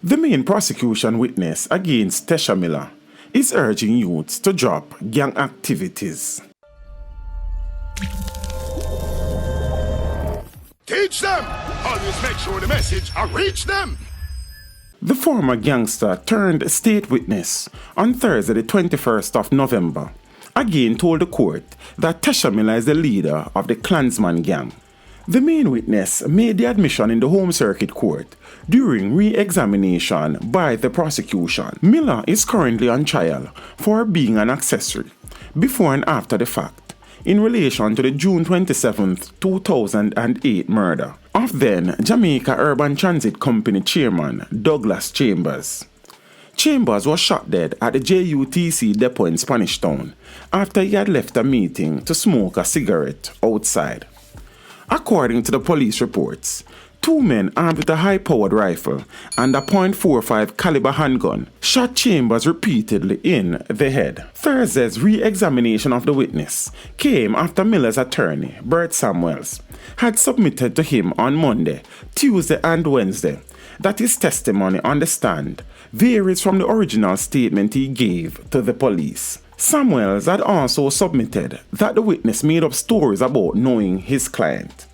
The main prosecution witness against Tesha Miller is urging youths to drop gang activities. Teach them! Always make sure the message reach them! The former gangster turned state witness on Thursday the 21st of November again told the court that Tesha Miller is the leader of the Klansman gang. The main witness made the admission in the Home Circuit Court during re-examination by the prosecution. Miller is currently on trial for being an accessory before and after the fact in relation to the June 27, 2008 murder of then Jamaica Urban Transit Company chairman Douglas Chambers. Chambers was shot dead at the JUTC depot in Spanish Town after he had left a meeting to smoke a cigarette outside. According to the police reports, two men armed with a high-powered rifle and a .45 caliber handgun shot Chambers repeatedly in the head. Thursday's re-examination of the witness came after Miller's attorney, Bert Samuels, had submitted to him on Monday, Tuesday and Wednesday that his testimony on the stand varies from the original statement he gave to the police. Samuels had also submitted that the witness made up stories about knowing his client.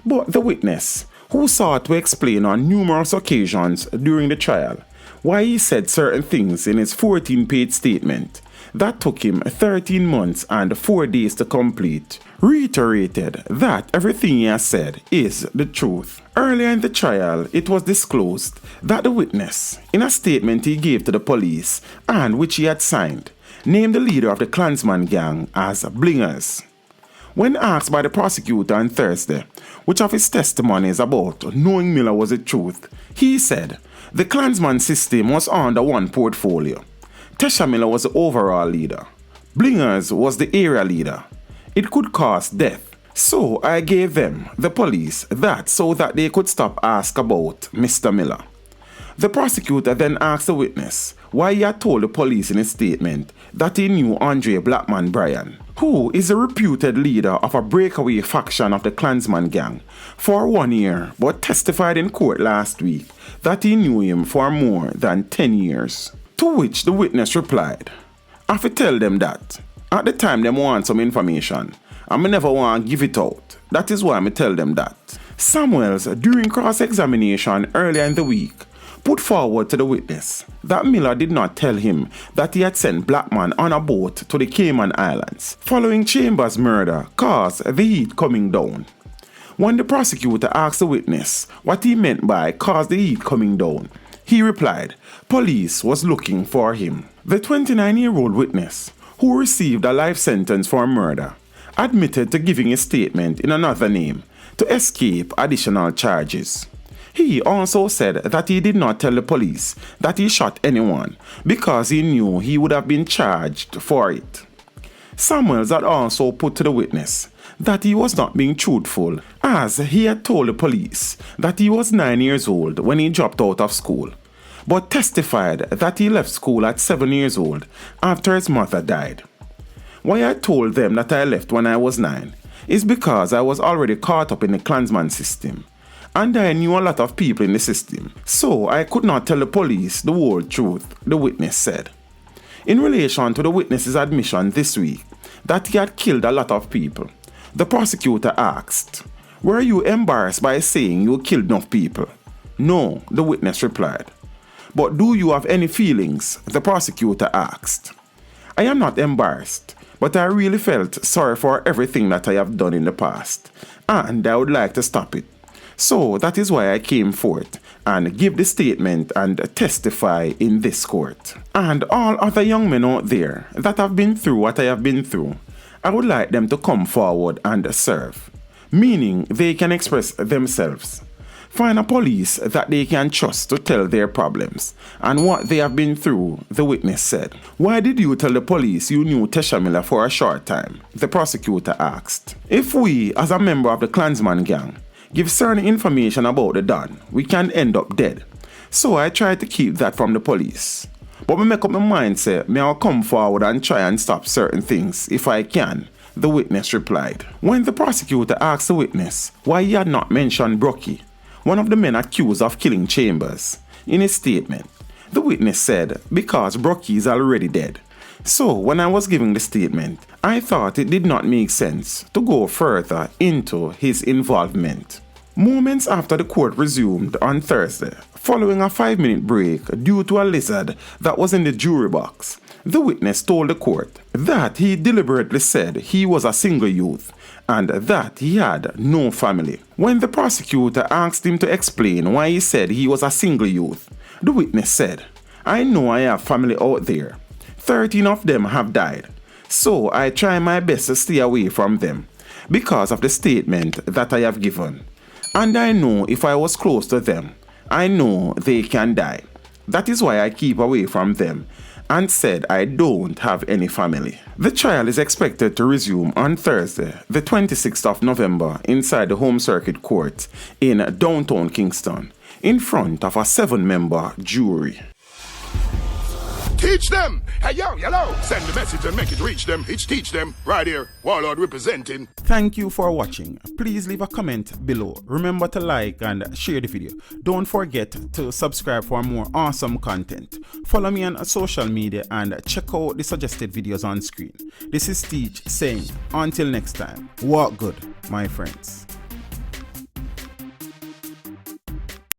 But the witness, who sought to explain on numerous occasions during the trial why he said certain things in his 14-page statement that took him 13 months and 4 days to complete, reiterated that everything he has said is the truth. Earlier in the trial, it was disclosed that the witness, in a statement he gave to the police and which he had signed, named the leader of the Klansman gang as Blingers. When asked by the prosecutor on Thursday which of his testimony is about knowing Miller was the truth, he said the Klansman system was under one portfolio. Tesha Miller was the overall leader. Blingers was the area leader. It could cause death. So I gave them, the police, that so that they could stop ask about Mr. Miller. The prosecutor then asked the witness why he had told the police in his statement that he knew Andre Blackman Bryan, who is a reputed leader of a breakaway faction of the Klansman gang, for 1 year, but testified in court last week that he knew him for more than 10 years. To which the witness replied, "I fi tell them that. At the time them want some information, and me never want to give it out. That is why me tell them that." Samuels, during cross-examination earlier in the week, put forward to the witness that Miller did not tell him that he had sent Blackman on a boat to the Cayman Islands following Chambers' murder caused the heat coming down. When the prosecutor asked the witness what he meant by caused the heat coming down, he replied police was looking for him. The 29-year-old witness, who received a life sentence for murder, admitted to giving a statement in another name to escape additional charges. He also said that he did not tell the police that he shot anyone because he knew he would have been charged for it. Samuels had also put to the witness that he was not being truthful, as he had told the police that he was 9 years old when he dropped out of school, but testified that he left school at 7 years old after his mother died. Why I told them that I left when I was 9 is because I was already caught up in the Klansman system, and I knew a lot of people in the system, so I could not tell the police the whole truth, the witness said. In relation to the witness's admission this week that he had killed a lot of people, the prosecutor asked, "Were you embarrassed by saying you killed enough people?" "No," the witness replied. "But do you have any feelings?" the prosecutor asked. "I am not embarrassed, but I really felt sorry for everything that I have done in the past, and I would like to stop it. So that is why I came forth and give the statement and testify in this court. And all other young men out there that have been through what I have been through, I would like them to come forward and serve, meaning they can express themselves. Find a police that they can trust to tell their problems and what they have been through," the witness said. "Why did you tell the police you knew Tesha Miller for a short time?" the prosecutor asked. "If we, as a member of the Klansman gang, give certain information about the Don, we can end up dead. So I tried to keep that from the police. But me make up my mind say, me I'll come forward and try and stop certain things if I can," the witness replied. When the prosecutor asked the witness why he had not mentioned Brocky, one of the men accused of killing Chambers, In his statement, the witness said, because Brocky is already dead. So when I was giving the statement, I thought it did not make sense to go further into his involvement. Moments after the court resumed on Thursday, following a 5-minute break due to a lizard that was in the jury box, the witness told the court that he deliberately said he was a single youth and that he had no family. When the prosecutor asked him to explain why he said he was a single youth, the witness said, I know I have family out there. 13 of them have died, so I try my best to stay away from them because of the statement that I have given. And I know if I was close to them, I know they can die. That is why I keep away from them and said I don't have any family. The trial is expected to resume on Thursday, the 26th of November inside the Home Circuit Court in downtown Kingston, in front of a 7-member jury. Teach them! Hey, yo, hello! Send the message and make it reach them. It's teach them. Right here, Warlord representing. Thank you for watching. Please leave a comment below. Remember to like and share the video. Don't forget to subscribe for more awesome content. Follow me on social media and check out the suggested videos on screen. This is Teach saying, until next time, walk good, my friends.